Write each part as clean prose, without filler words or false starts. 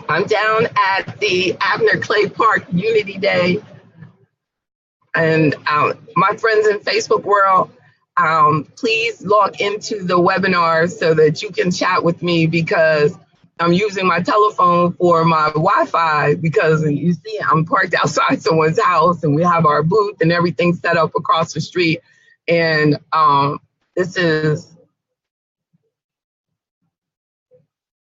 I'm down at the Abner Clay Park Unity Day. And my friends in Facebook world, please log into the webinar so that you can chat with me, because I'm using my telephone for my Wi-Fi, because you see I'm parked outside someone's house and we have our booth and everything set up across the street. And this is,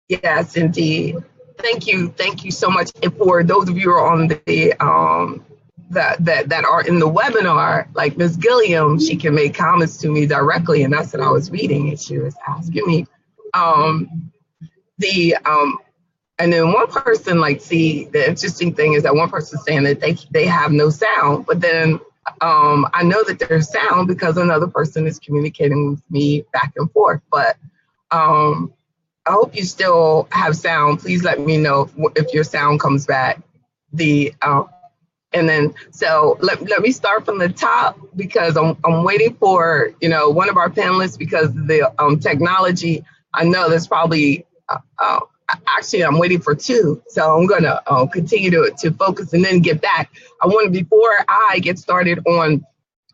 yes, indeed. Thank you so much. For those of you who are on the that are in the webinar, like Ms. Gilliam, she can make comments to me directly, and that's what I was reading, and she was asking me. And then one person, like, see, the interesting thing is that one person's saying that they have no sound, but then I know that there's sound because another person is communicating with me back and forth. But I hope you still have sound. Please let me know if your sound comes back. And then, so let me start from the top, because I'm waiting for, one of our panelists, because the technology, I know there's probably, actually I'm waiting for two. So I'm gonna continue to focus and then get back. Before I get started on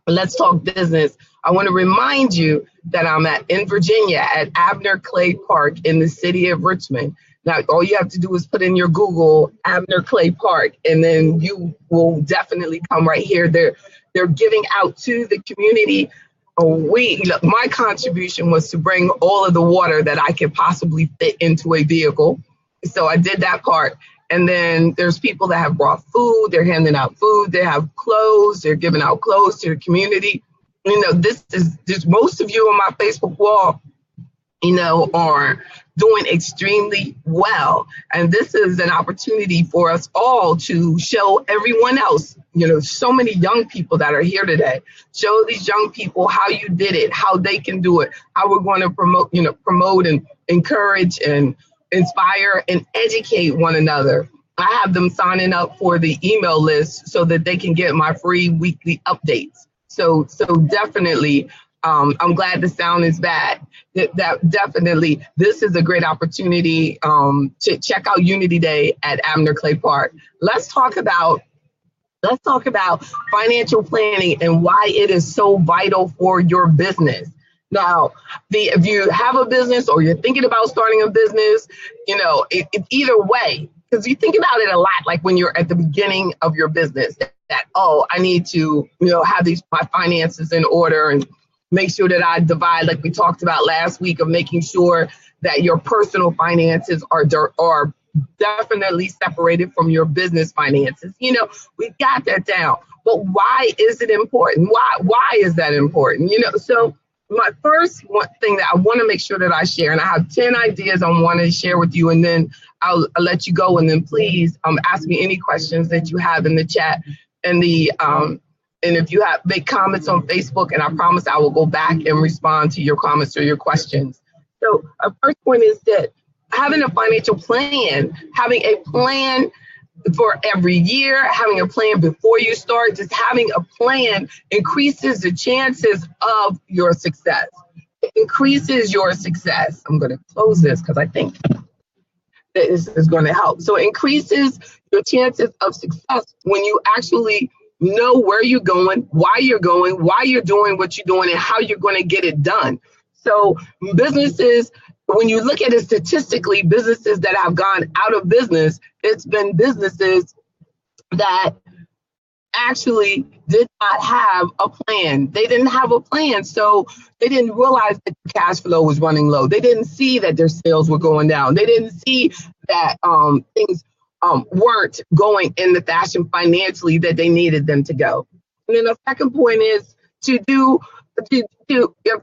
Let's Talk Business, I want to remind you that I'm in Virginia at Abner Clay Park in the city of Richmond. Now, all you have to do is put in your Google Abner Clay Park, and then you will definitely come right here. They're giving out to the community. My contribution was to bring all of the water that I could possibly fit into a vehicle. So I did that part. And then there's people that have brought food. They're handing out food. They have clothes. They're giving out clothes to the community. This most of you on my Facebook wall, are doing extremely well. And this is an opportunity for us all to show everyone else, so many young people that are here today, show these young people how you did it, how they can do it, how we're going to promote and encourage and inspire and educate one another. I have them signing up for the email list so that they can get my free weekly updates. So definitely, I'm glad the sound is back. That definitely, this is a great opportunity to check out Unity Day at Abner Clay Park. Let's talk about financial planning and why it is so vital for your business. Now, if you have a business or you're thinking about starting a business, either way, because you think about it a lot, like when you're at the beginning of your business, that I need to, have my finances in order and make sure that I divide, like we talked about last week, of making sure that your personal finances are definitely separated from your business finances. We got that down. But why is it important? Why is that important? So my first thing that I want to make sure that I share, and I have 10 ideas I want to share with you, and then I'll let you go. And then please ask me any questions that you have in the chat. And if you make comments on Facebook, and I promise I will go back and respond to your comments or your questions. So our first point is that having a financial plan, having a plan for every year, having a plan before you start, just having a plan increases the chances of your success. It increases your success. I'm going to close this because I think that this is going to help. So it increases your chances of success when you actually know where you're going, why you're doing what you're doing, and how you're going to get it done. So businesses, when you look at it statistically, businesses that have gone out of business, it's been businesses that actually did not have a plan. They didn't have a plan, so they didn't realize that the cash flow was running low. They didn't see that their sales were going down. They didn't see that things weren't going in the fashion financially that they needed them to go. And then the second point is to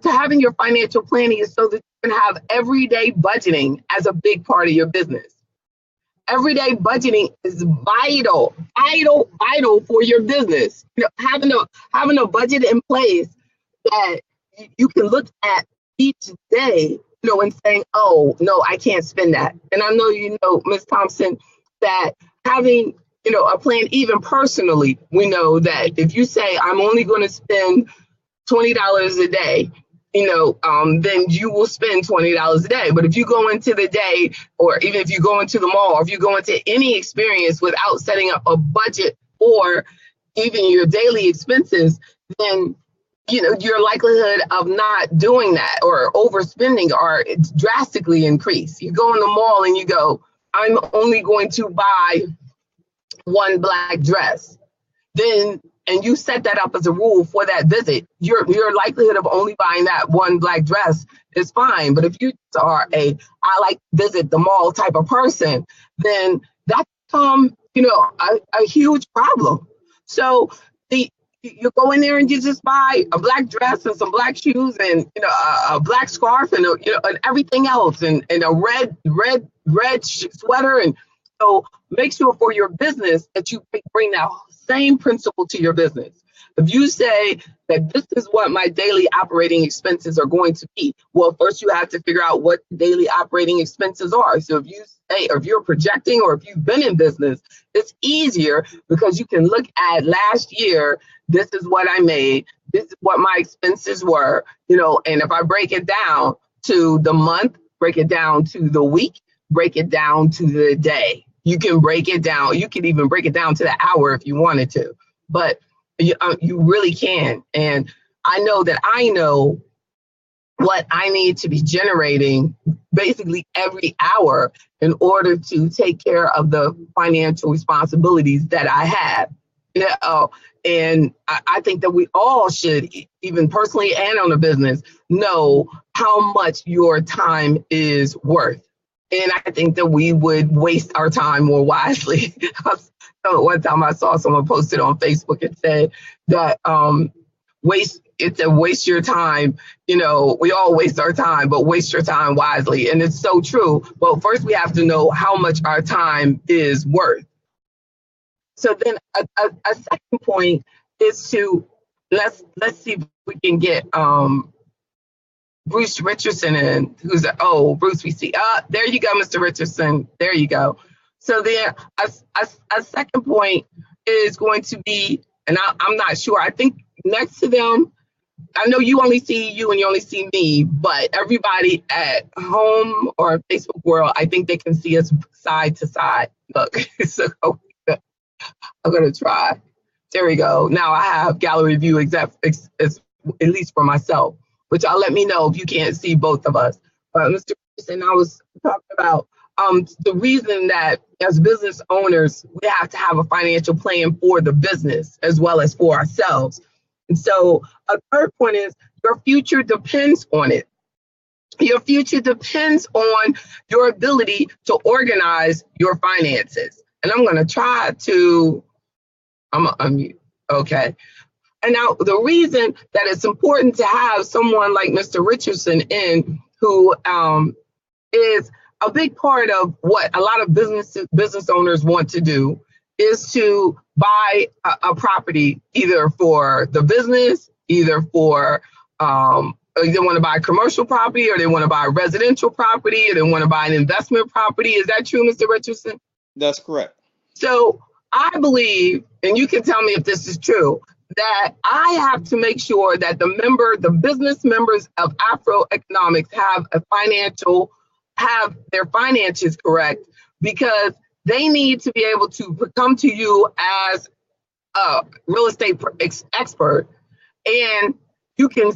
having your financial planning is so that you can have everyday budgeting as a big part of your business. Everyday budgeting is vital for your business. Having a budget in place that you can look at each day, and saying, oh no, I can't spend that. And I know Ms. Thompson, that having a plan, even personally, we know that if you say I'm only going to spend $20 a day, then you will spend $20 a day. But if you go into the day, or even if you go into the mall, or if you go into any experience without setting up a budget or even your daily expenses, then your likelihood of not doing that or overspending are drastically increased. You go in the mall and you go, I'm only going to buy one black dress. Then and you set that up as a rule for that visit, your likelihood of only buying that one black dress is fine. But if you are I like to visit the mall type of person, then that becomes a huge problem. So you go in there and you just buy a black dress and some black shoes and a black scarf and and everything else and a red sweater. And so make sure for your business that you bring that same principle to your business. If you say that this is what my daily operating expenses are going to be, well, first you have to figure out what daily operating expenses are. So if you say, or if you're projecting, or if you've been in business, it's easier because you can look at last year. This is what I made. This is what my expenses were, and if I break it down to the month, break it down to the week, break it down to the day. You can break it down. You can even break it down to the hour if you wanted to, but you really can. And I know that I know what I need to be generating basically every hour in order to take care of the financial responsibilities that I have. And I think that we all should, even personally and on a business, know how much your time is worth. And I think that we would waste our time more wisely. One time I saw someone posted on Facebook and said that waste your time. We all waste our time, but waste your time wisely. And it's so true. Well, first we have to know how much our time is worth. So then a second point is to let's see if we can get Bruce Richardson in, who's Bruce, we see. There you go, Mr. Richardson. There you go. So then a second point is going to be, and I'm not sure, I think next to them, I know you only see you and you only see me, but everybody at home or Facebook world, I think they can see us side to side. Look, so I'm going to try. There we go. Now I have gallery view at least for myself, which I'll let me know if you can't see both of us. Mr. Peterson, I was talking about the reason that as business owners, we have to have a financial plan for the business as well as for ourselves. And so a third point is your future depends on it. Your future depends on your ability to organize your finances. And I'm going to try to, I'm going to unmute. Okay. And now the reason that it's important to have someone like Mr. Richardson in, who is a big part of what a lot of business owners want to do, is to buy a property either for the business, either for they want to buy commercial property, or they want to buy residential property, or they want to buy an investment property. Is that true, Mr. Richardson? That's correct. So I believe, and you can tell me if this is true, that I have to make sure that the business members of AfroEconomics have their finances correct, because they need to be able to come to you as a real estate expert, and you can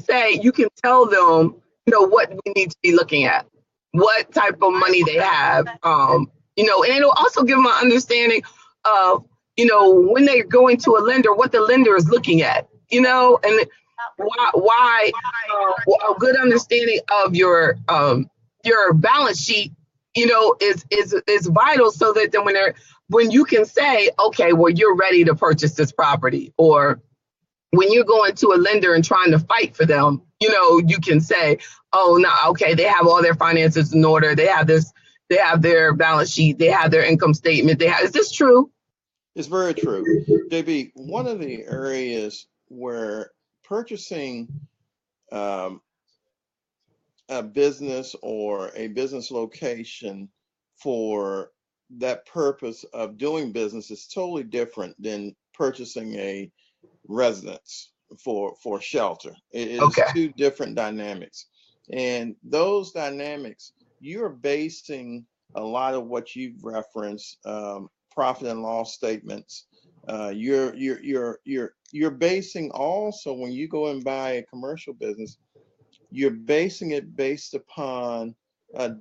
tell them, what we need to be looking at, what type of money they have, and it'll also give them an understanding of, when they're going to a lender, what the lender is looking at, and why a good understanding of your balance sheet, is vital, so that then when you can say, okay, well, you're ready to purchase this property, or when you're going to a lender and trying to fight for them, you can say, oh, no, okay, they have all their finances in order. They have this, they have their balance sheet, they have their income statement. Is this true? It's very true. JB, one of the areas where purchasing a business or a business location for that purpose of doing business is totally different than purchasing a residence for shelter. It is Okay. two different dynamics, and those dynamics, you're basing a lot of what you've referenced, profit and loss statements. You're basing also, when you go and buy a commercial business, you're basing it based upon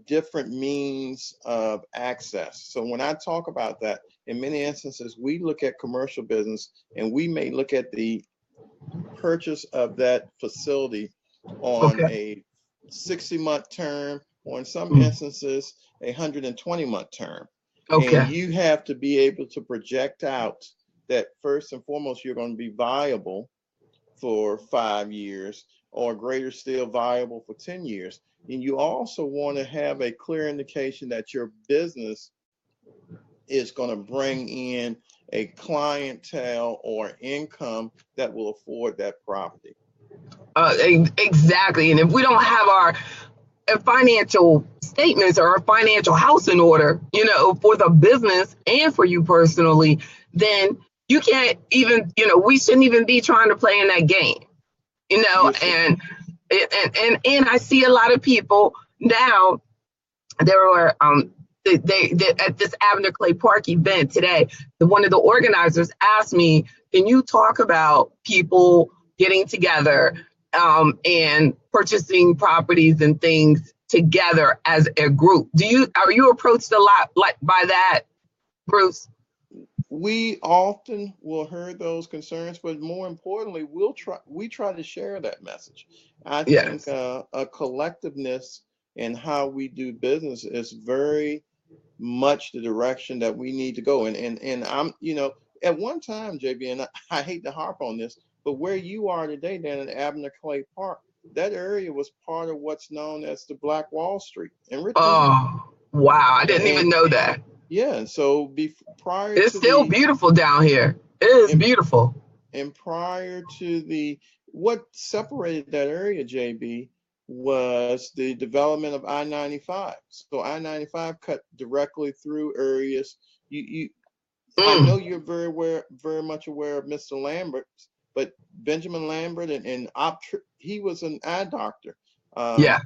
different means of access. So when I talk about that, in many instances, we look at commercial business and we may look at the purchase of that facility on Okay. a 60-month term, or in some Mm. instances, a 120-month term. And Okay. you have to be able to project out that first and foremost, you're going to be viable for 5 years, or greater still, viable for 10 years. And you also want to have a clear indication that your business is going to bring in a clientele or income that will afford that property. Exactly. And if we don't have our financial statements or our financial house in order, for the business and for you personally, then you can't even, we shouldn't even be trying to play in that game, Yes, sir. and I see a lot of people now. There were they at this Abner Clay Park event today. One of the organizers asked me, "Can you talk about people getting together and purchasing properties and things together as a group? Are you approached a lot like by that, Bruce?" We often will hear those concerns, but more importantly, we try to share that message. I think Yes. a collectiveness in how we do business is very much the direction that we need to go. And I'm, at one time, JB, and I hate to harp on this, but where you are today, down in Abner Clay Park, that area was part of what's known as the Black Wall Street in Richmond Hill. Oh, wow! I didn't even And know that. yeah, and so prior It's to still the beautiful down here. It is and, beautiful. and prior to the what separated that area, JB, was the development of I-95. So I-95 cut directly through areas. You I know Mm, you're very much aware of Mr. Lambert, but Benjamin Lambert and he was an eye doctor. yeah.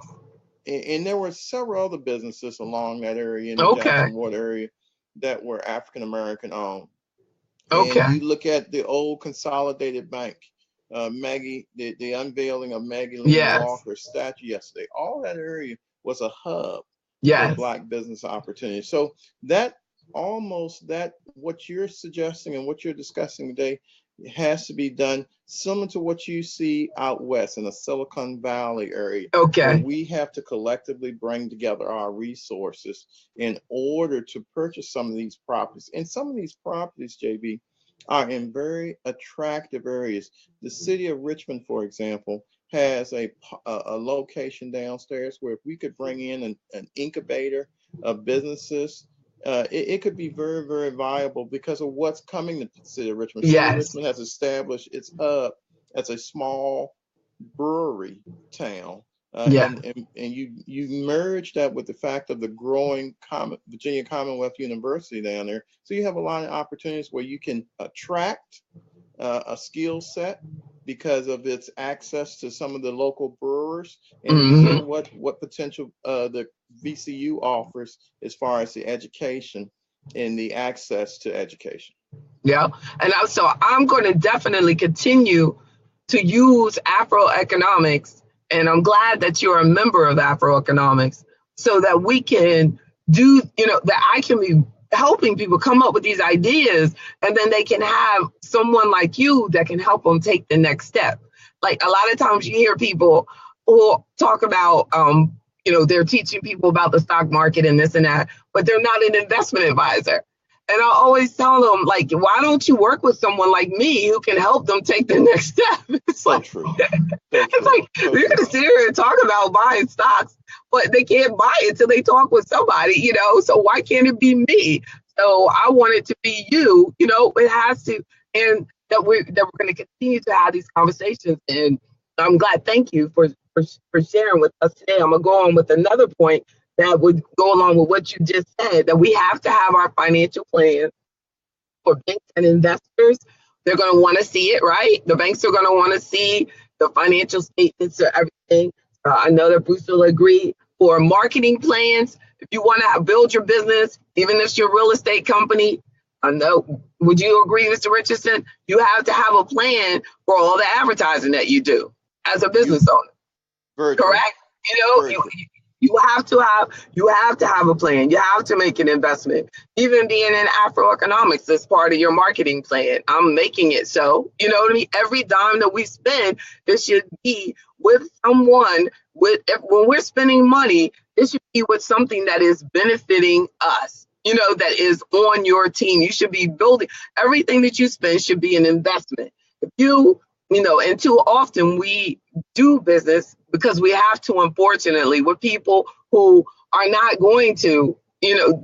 And there were several other businesses along that area, in the Okay. Jackson Ward area, that were African American owned. And Okay. you look at the old Consolidated Bank, the unveiling of Maggie Lane Yes. Walker's statue yesterday. All that area was a hub for Yes. Black business opportunity. So that what you're suggesting and what you're discussing today has to be done similar to what you see out west in the Silicon Valley area, where Okay. we have to collectively bring together our resources in order to purchase some of these properties. And some of these properties, JB, are in very attractive areas. The city of Richmond, for example, has a location downstairs where if we could bring in an incubator of businesses, it could be very, very viable because of what's coming to the city of Richmond. City of Yes. Richmond has established its hub as a small brewery town. Yeah. And you merge that with the fact of the growing Virginia Commonwealth University down there. So you have a lot of opportunities where you can attract a skill set because of its access to some of the local brewers, and Hmm. then what potential the VCU offers as far as the education and the access to education. Yeah. And so I'm going to definitely continue to use Afroeconomics, and I'm glad that you're a member of Afroeconomics, so that we can that I can be helping people come up with these ideas, and then they can have someone like you that can help them take the next step. Like a lot of times you hear people who talk about, they're teaching people about the stock market and this and that, but they're not an investment advisor. And I always tell them, like, why don't you work with someone like me who can help them take the next step? It's So like, true. So it's true. like So we're true. gonna sit here and talk about buying stocks, but they can't buy it till they talk with somebody. So why can't it be me? So I want it to be you. It has to, and that we're going to continue to have these conversations. And I'm glad. Thank you for sharing with us today. I'm gonna go on with another point that would go along with what you just said, that we have to have our financial plan for banks and investors, They're going to want to see it, right? The banks are going to want to see the financial statements or everything. I know that Bruce will agree. For marketing plans, if you want to build your business, even if it's your real estate company, I know, would you agree, Mr. Richardson? You have to have a plan for all the advertising that you do as a You business owner, very true. correct? Very true. You have to have a plan. You have to make an investment. Even being in AfroEconomics is part of your marketing plan. I'm making it so. You know what I mean? Every dime that we spend, it should be with someone. When we're spending money, it should be with something that is benefiting us. You know, that is on your team. You should be building everything that you spend should be an investment. If and too often we do business because we have to, unfortunately, with people who are not going to,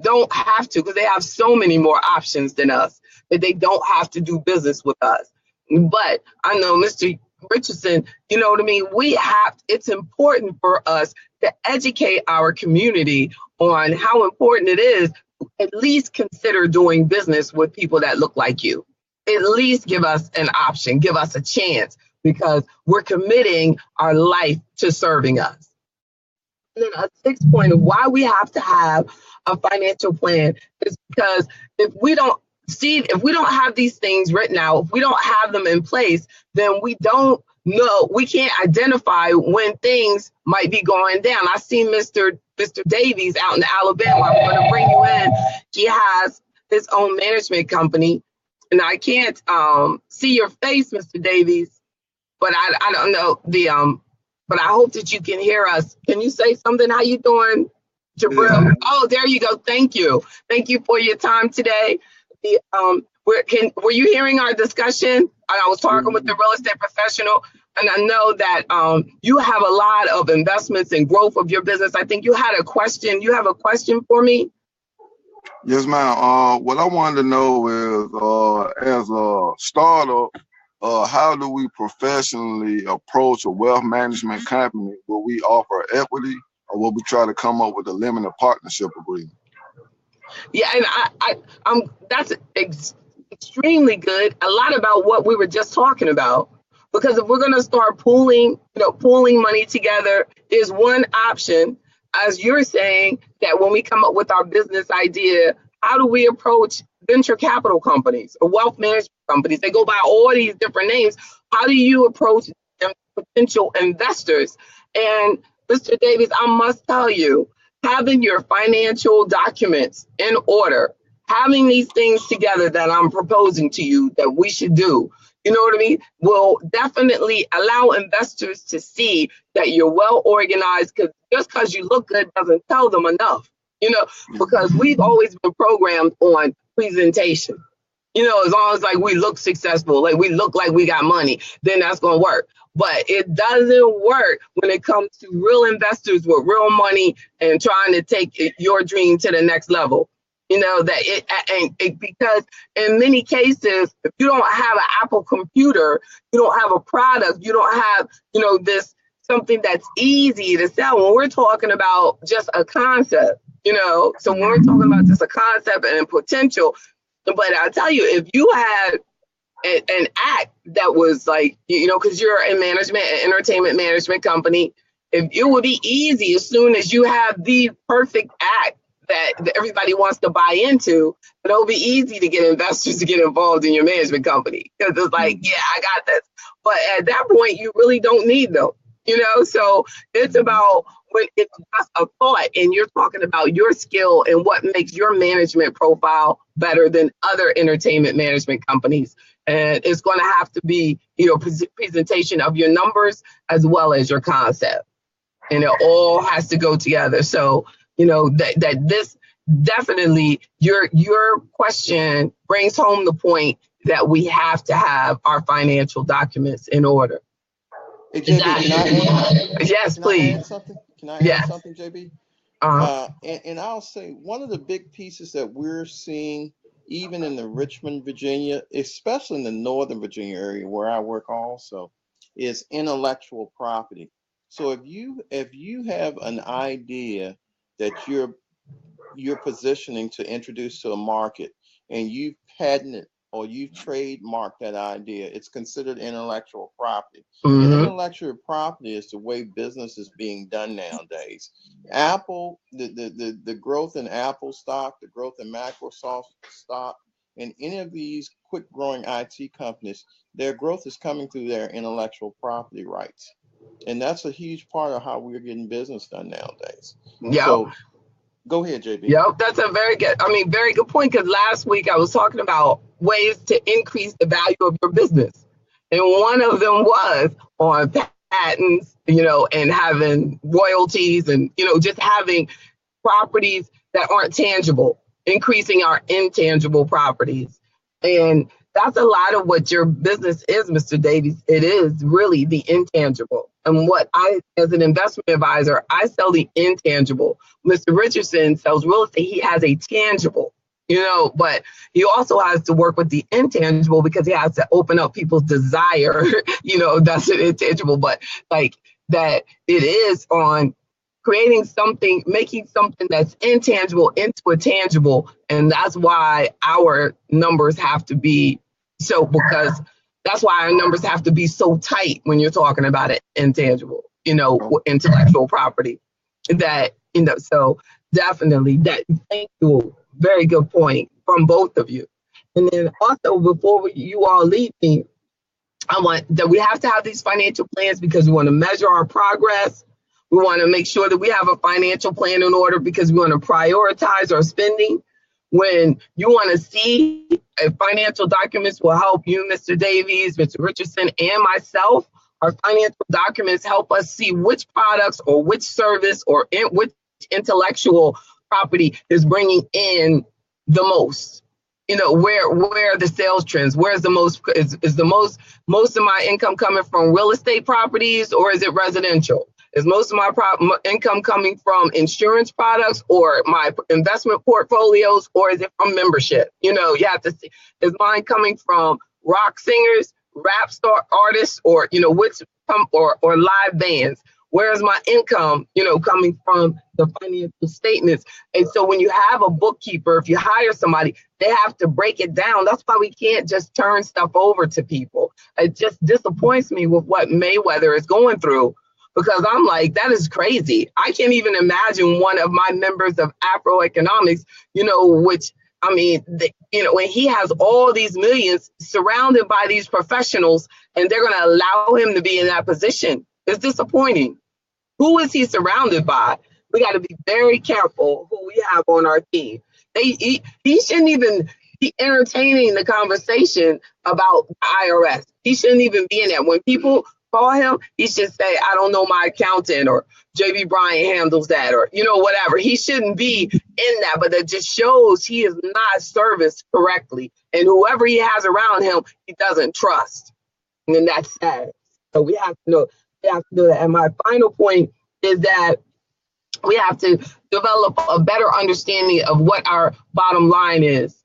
don't have to, because they have so many more options than us, that they don't have to do business with us. But I know, Mr. Richardson, you know what I mean? It's important for us to educate our community on how important it is to at least consider doing business with people that look like you. At least give us an option, give us a chance, because we're committing our life to serving us. And then a sixth point of why we have to have a financial plan is because if we don't have these things written out, if we don't have them in place, then we don't know, we can't identify when things might be going down. I see Mr. Davies out in Alabama. I'm going to bring you in. He has his own management company, and I can't see your face, Mr. Davies, but I don't know but I hope that you can hear us. Can you say something? How you doing, Jabril? Yeah. Oh, there you go. Thank you. Thank you for your time today. Were you hearing our discussion? I was talking with the real estate professional, and I know that you have a lot of investments and growth of your business. I think you had a question. You have a question for me? Yes, ma'am. What I wanted to know is, as a startup, how do we professionally approach a wealth management company? Will we offer equity, or will we try to come up with a limited partnership agreement? Yeah, and that's extremely good. A lot about what we were just talking about. Because if we're going to start pooling money together, is one option. As you're saying, that when we come up with our business idea, how do we approach venture capital companies or wealth management companies? They go by all these different names. How do you approach potential investors? And Mr. Davies, I must tell you, having your financial documents in order, having these things together that I'm proposing to you that we should do, you know what I mean, will definitely allow investors to see that you're well organized, because just because you look good doesn't tell them enough, because we've always been programmed on presentation. As long as like we look successful, like we look like we got money, then that's going to work. But it doesn't work when it comes to real investors with real money and trying to take your dream to the next level. Because in many cases, if you don't have an Apple computer, you don't have a product, you don't have, this something that's easy to sell. When we're talking about just a concept, so when we're talking about just a concept and potential, but I'll tell you, if you had an act that was like, because you're in management, an entertainment management company, if it would be easy as soon as you have the perfect act that everybody wants to buy into, but it'll be easy to get investors to get involved in your management company, because it's like, yeah, I got this. But at that point, you really don't need them, so it's about when it's just a thought and you're talking about your skill and what makes your management profile better than other entertainment management companies. And it's going to have to be, presentation of your numbers as well as your concept. And it all has to go together. So, that this definitely, your question brings home the point that we have to have our financial documents in order. Hey, JB, can I add? Yes, Can please. I add something? Can I Yes. add something, JB? Uh-huh. And I'll say one of the big pieces that we're seeing, even in the Richmond, Virginia, especially in the Northern Virginia area where I work also, is intellectual property. So if you have an idea that you're positioning to introduce to a market, and you've patented or you've trademarked that idea, it's considered intellectual property. And Mm-hmm. intellectual property is the way business is being done nowadays. Apple, the growth in Apple stock, the growth in Microsoft stock, and any of these quick growing IT companies, their growth is coming through their intellectual property rights. And that's a huge part of how we're getting business done nowadays. Yep. So go ahead, JB. Yep. That's a very good point. Because last week I was talking about ways to increase the value of your business. And one of them was on patents, and having royalties and, just having properties that aren't tangible, increasing our intangible properties. And that's a lot of what your business is, Mr. Davies. It is really the intangible. And what I, as an investment advisor, I sell the intangible. Mr. Richardson sells real estate. He has a tangible, but he also has to work with the intangible because he has to open up people's desire. That's an intangible, but like that it is on creating something, making something that's intangible into a tangible. And that's why our numbers have to be because that's why our numbers have to be so tight when you're talking about it intangible, intellectual property that, so definitely that. Thank you. Very good point from both of you. And then also before you all leave me, I want that we have to have these financial plans because we want to measure our progress. We want to make sure that we have a financial plan in order because we want to prioritize our spending. When you want to see financial documents will help you, Mr. Davies, Mr. Richardson, and myself. Our financial documents help us see which products or which service or which intellectual property is bringing in the most. Where are the sales trends? Where's the most is the most of my income coming from real estate properties, or is it residential? Is most of my income coming from insurance products or my investment portfolios, or is it from membership? You have to see, is mine coming from rock singers, rap star artists, or which or live bands? Where's my income, coming from the financial statements? And so when you have a bookkeeper, if you hire somebody, they have to break it down. That's why we can't just turn stuff over to people. It just disappoints me with what Mayweather is going through, because I'm like, that is crazy. I can't even imagine one of my members of AfroEconomics, which, I mean, when he has all these millions surrounded by these professionals and they're going to allow him to be in that position. It's disappointing. Who is he surrounded by? We got to be very careful who we have on our team. He shouldn't even be entertaining the conversation about the IRS. He shouldn't even be in that. When people call him, he should say, I don't know my accountant, or JB Bryant handles that, or, whatever. He shouldn't be in that, but that just shows he is not serviced correctly. And whoever he has around him, he doesn't trust. And then that's sad. So we have to know. That. And my final point is that we have to develop a better understanding of what our bottom line is.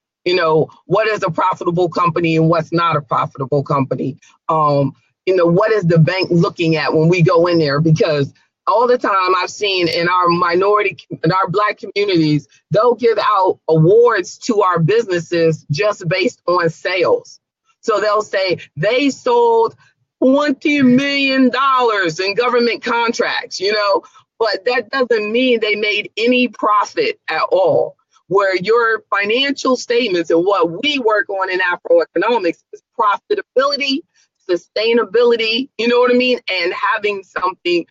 What is a profitable company and what's not a profitable company? What is the bank looking at when we go in there? Because all the time I've seen in our Black communities, they'll give out awards to our businesses just based on sales. So they'll say they sold $20 million in government contracts, but that doesn't mean they made any profit at all. Where your financial statements and what we work on in AfroEconomics is profitability, sustainability, you know what I mean? And having something,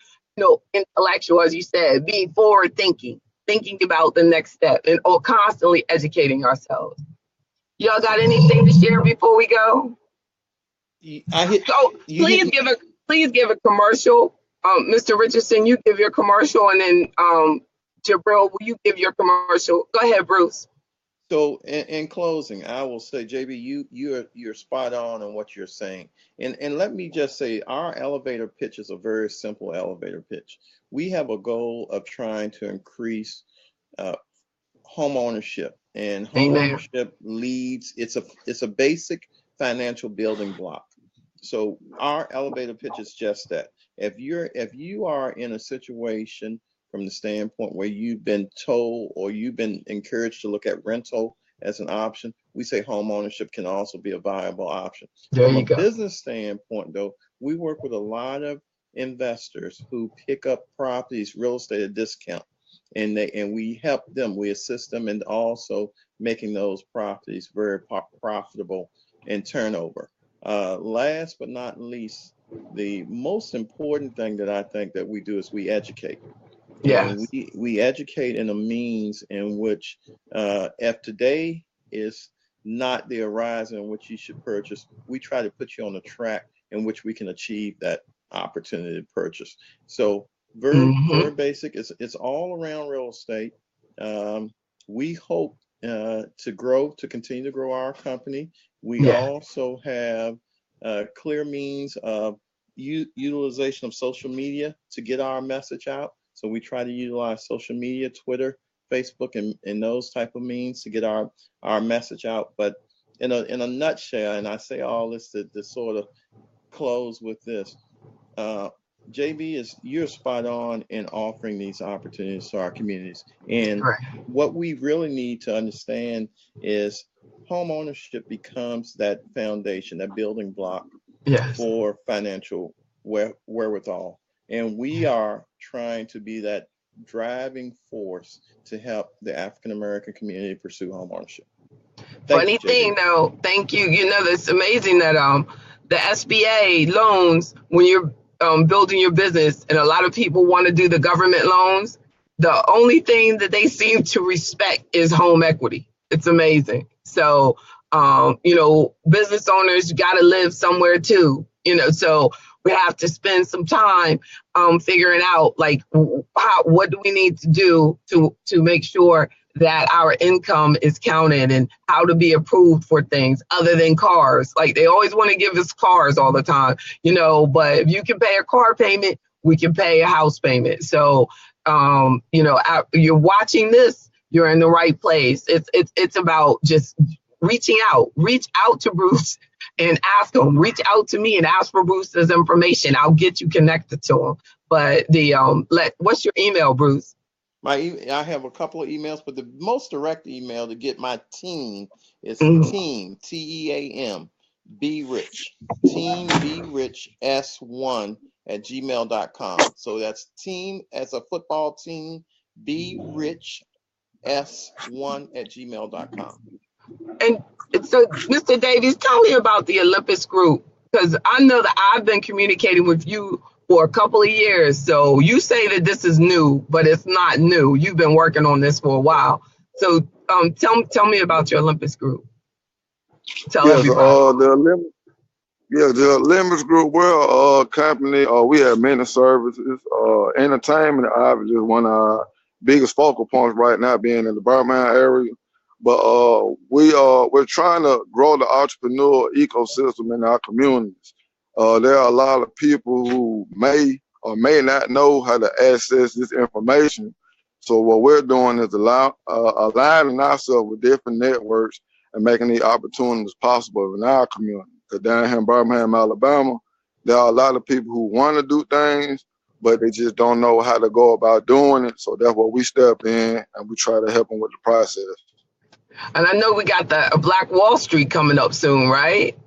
intellectual, as you said, being forward thinking about the next step and constantly educating ourselves. Y'all got anything to share before we go? Please give a commercial. Mr. Richardson, you give your commercial, and then Jabril, will you give your commercial? Go ahead, Bruce. So in closing, I will say, JB, you're spot on what you're saying. And let me just say, our elevator pitch is a very simple elevator pitch. We have a goal of trying to increase home ownership, and home ownership leads. It's a basic financial building block. So our elevator pitch is just that. If you are in a situation from the standpoint where you've been told or you've been encouraged to look at rental as an option, we say home ownership can also be a viable option. There From you a go. business standpoint, though, we work with a lot of investors who pick up properties, real estate at discount, and we help them, we assist them in also making those properties very profitable in turnover. Last but not least, the most important thing that I think that we do is we educate. And Yes. we educate in a means in which, if today is not the horizon in which you should purchase, we try to put you on a track in which we can achieve that opportunity to purchase. So very, very Mm-hmm. basic. It's all around real estate. We hope to continue to grow our company. We Yeah. also have clear means of utilization of social media to get our message out. So we try to utilize social media, Twitter, Facebook, and those type of means to get our message out. But in a nutshell, and I say all this to sort of close with this, JB, you're spot on in offering these opportunities to our communities. And Right. what we really need to understand is home ownership becomes that foundation, that building block Yes. for financial wherewithal. And we are trying to be that driving force to help the African American community pursue home ownership. Thank you, Funny JB. thing though, thank you. You know, it's amazing that the SBA loans, when you're building your business, and a lot of people want to do the government loans, the only thing that they seem to respect is home equity. It's amazing. So you know, business owners got to live somewhere too. You know, so we have to spend some time figuring out like what do we need to do to make sure that our income is counted, and how to be approved for things other than cars. Like they always want to give us cars all the time, you know, but if you can pay a car payment, we can pay a house payment. So, you know, you're watching this, you're in the right place. It's about just reach out to Bruce and ask him, reach out to me and ask for Bruce's information. I'll get you connected to him. But what's your email, Bruce? I have a couple of emails, but the most direct email to get my team is Mhm. team, TEAM, Be Rich, team Be Rich S1 at gmail.com. So that's team as a football team, Be Rich S1 at gmail.com. And so, Mr. Davies, tell me about the Olympus Group, because I know that I've been communicating with you for a couple of years. So you say that this is new, but it's not new. You've been working on this for a while. So tell me about your Olympus Group. Tell Yes, everybody. the Olympus Group, we're a company. We have many services. Entertainment obviously is one of our biggest focal points right now, being in the Birmingham area. But we're trying to grow the entrepreneur ecosystem in our communities. There are a lot of people who may or may not know how to access this information. So what we're doing is aligning ourselves with different networks and making these opportunities possible in our community. Because down here in Birmingham, Alabama, there are a lot of people who want to do things, but they just don't know how to go about doing it. So that's what we step in and we try to help them with the process. And I know we got the Black Wall Street coming up soon, right?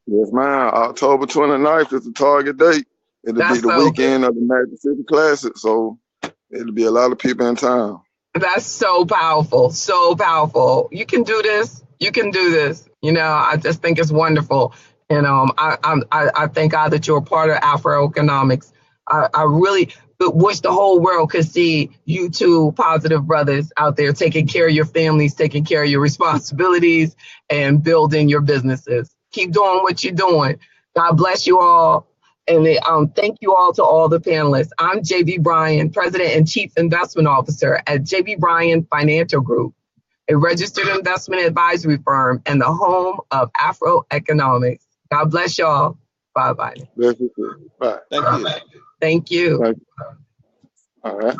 Yes, ma'am. October 29th is the target date. It'll be That's the so good. weekend of the Magic City Classic, so it'll be a lot of people in town. That's so powerful. So powerful. You can do this. You can do this. You know, I just think it's wonderful. And I thank God that you're a part of AfroEconomics. I really wish the whole world could see you two positive brothers out there taking care of your families, taking care of your responsibilities, and building your businesses. Keep doing what you're doing. God bless you all. And thank you all to all the panelists. I'm JB Bryan, President and Chief Investment Officer at JB Bryan Financial Group, a registered investment advisory firm and the home of AfroEconomics. God bless y'all. Bye-bye. Bless you too. Bye. Thank you. Thank you. Thank you. All right.